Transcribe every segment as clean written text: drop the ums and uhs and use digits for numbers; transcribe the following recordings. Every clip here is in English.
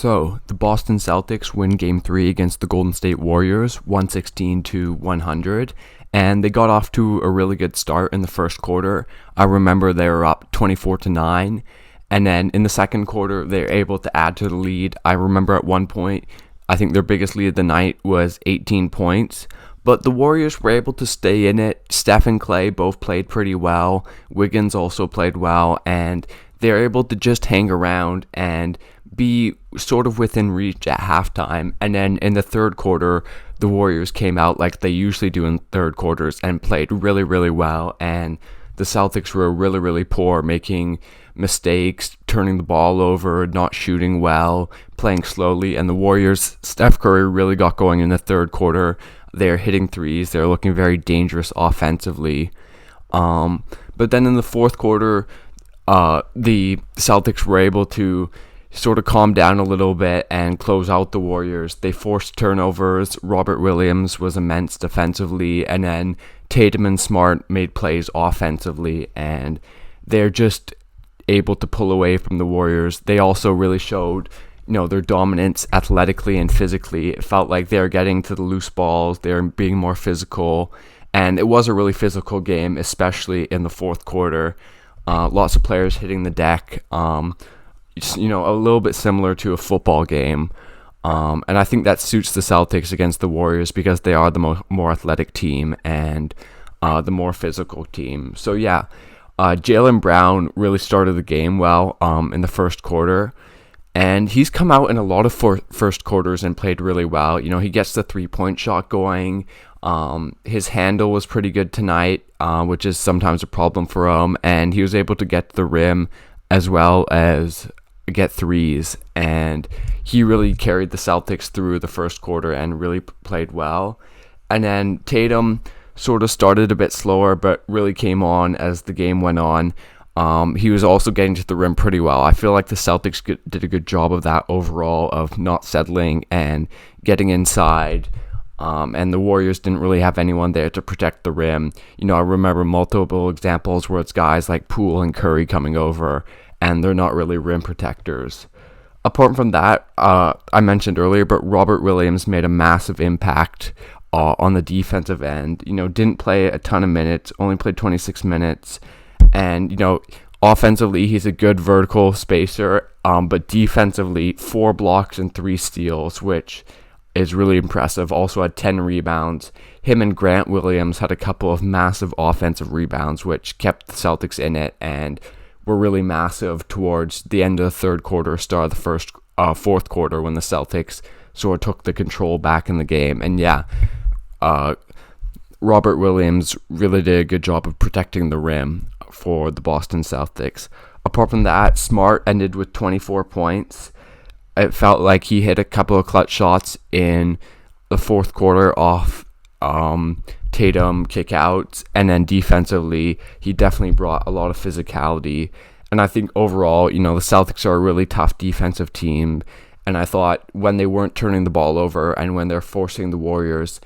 So, the Boston Celtics win Game 3 against the Golden State Warriors, 116-100, and they got off to a really good start in the first quarter. I remember they were up 24-9, and then in the second quarter, they were able to add to the lead. I remember at one point, I think their biggest lead of the night was 18 points, but the Warriors were able to stay in it. Steph and Clay both played pretty well. Wiggins also played well, and they're able to just hang around and be sort of within reach at halftime. And then in the third quarter, the Warriors came out like they usually do in third quarters and played really, really well. And the Celtics were really, really poor, making mistakes, turning the ball over, not shooting well, playing slowly. And the Warriors, Steph Curry really got going in the third quarter. They're hitting threes. They're looking very dangerous offensively. But then in the fourth quarter, the Celtics were able to sort of calm down a little bit and close out the Warriors. They forced turnovers. Robert Williams was immense defensively, and then Tatum and Smart made plays offensively, and they're just able to pull away from the Warriors. They also really showed, their dominance athletically and physically. It felt like they were getting to the loose balls. They're being more physical, and it was a really physical game, especially in the fourth quarter. Lots of players hitting the deck. A little bit similar to a football game. And I think that suits the Celtics against the Warriors because they are the more athletic team and the more physical team. So yeah, Jaylen Brown really started the game well in the first quarter. And he's come out in a lot of first quarters and played really well. He gets the 3-point shot going. His handle was pretty good tonight, which is sometimes a problem for him. And he was able to get to the rim as well as get threes, and he really carried the Celtics through the first quarter and really played well. And then Tatum sort of started a bit slower but really came on as the game went on. He was also getting to the rim pretty well. I feel like the Celtics did a good job of that overall, of not settling and getting inside. And the Warriors didn't really have anyone there to protect the rim. I remember multiple examples where it's guys like Poole and Curry coming over, and they're not really rim protectors. Apart from that, I mentioned earlier, but Robert Williams made a massive impact on the defensive end. Didn't play a ton of minutes, only played 26 minutes. And, offensively, he's a good vertical spacer, but defensively, 4 blocks and 3 steals, which is really impressive. Also had 10 rebounds. Him and Grant Williams had a couple of massive offensive rebounds, which kept the Celtics in it and were really massive towards the end of the third quarter, start of the fourth quarter, when the Celtics sort of took the control back in the game. And yeah, Robert Williams really did a good job of protecting the rim for the Boston Celtics. Apart from that, Smart ended with 24 points. It felt like he hit a couple of clutch shots in the fourth quarter off Tatum kickouts, and then defensively, he definitely brought a lot of physicality. And I think overall, the Celtics are a really tough defensive team. And I thought when they weren't turning the ball over and when they're forcing the Warriors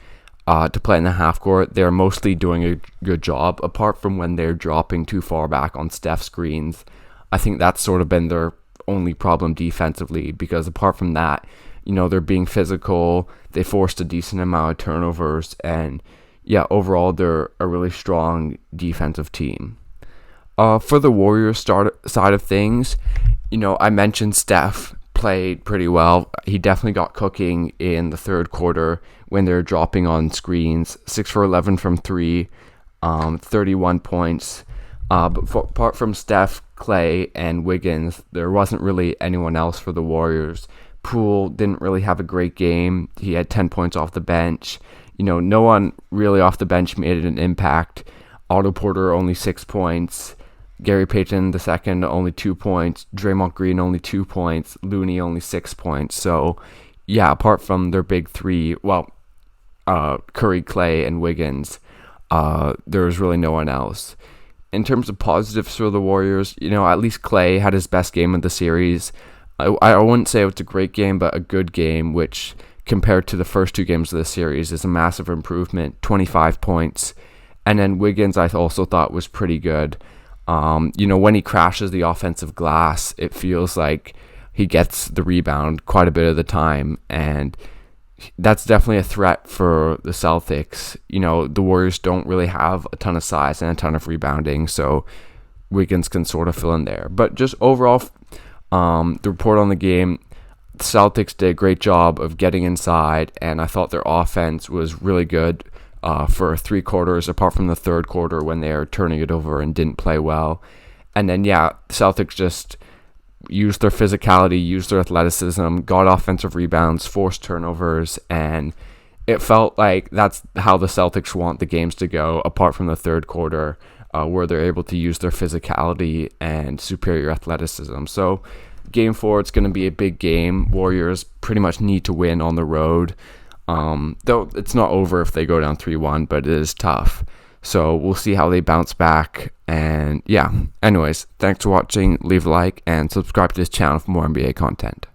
to play in the half court, they're mostly doing a good job, apart from when they're dropping too far back on Steph screens. I think that's sort of been their only problem defensively, because apart from that, they're being physical, they forced a decent amount of turnovers, and yeah, overall they're a really strong defensive team. For the Warriors side of things, I mentioned Steph played pretty well. He definitely got cooking in the third quarter when they're dropping on screens. 6 for 11 from 3, 31 points. But apart from Steph, Clay, and Wiggins, there wasn't really anyone else for the Warriors. Poole didn't really have a great game. He had 10 points off the bench. No one really off the bench made an impact. Otto Porter, only 6 points. Gary Payton II, only 2 points. Draymond Green, only 2 points. Looney, only 6 points. So, yeah, apart from their big three, Curry, Clay, and Wiggins, there was really no one else. In terms of positives for the Warriors, at least Clay had his best game of the series. I wouldn't say it was a great game, but a good game, which compared to the first 2 games of the series is a massive improvement, 25 points. And then Wiggins, I also thought was pretty good. When he crashes the offensive glass, it feels like he gets the rebound quite a bit of the time, and that's definitely a threat for the Celtics. The Warriors don't really have a ton of size and a ton of rebounding, so Wiggins can sort of fill in there. But just overall, the report on the game, the Celtics did a great job of getting inside, and I thought their offense was really good for 3 quarters, apart from the third quarter when they were turning it over and didn't play well. And then, Celtics just used their physicality, used their athleticism, got offensive rebounds, forced turnovers, and it felt like that's how the Celtics want the games to go, apart from the third quarter, where they're able to use their physicality and superior athleticism. So Game 4, it's going to be a big game. Warriors pretty much need to win on the road. Though it's not over if they go down 3-1, but it is tough. So we'll see how they bounce back. And anyways, thanks for watching. Leave a like and subscribe to this channel for more NBA content.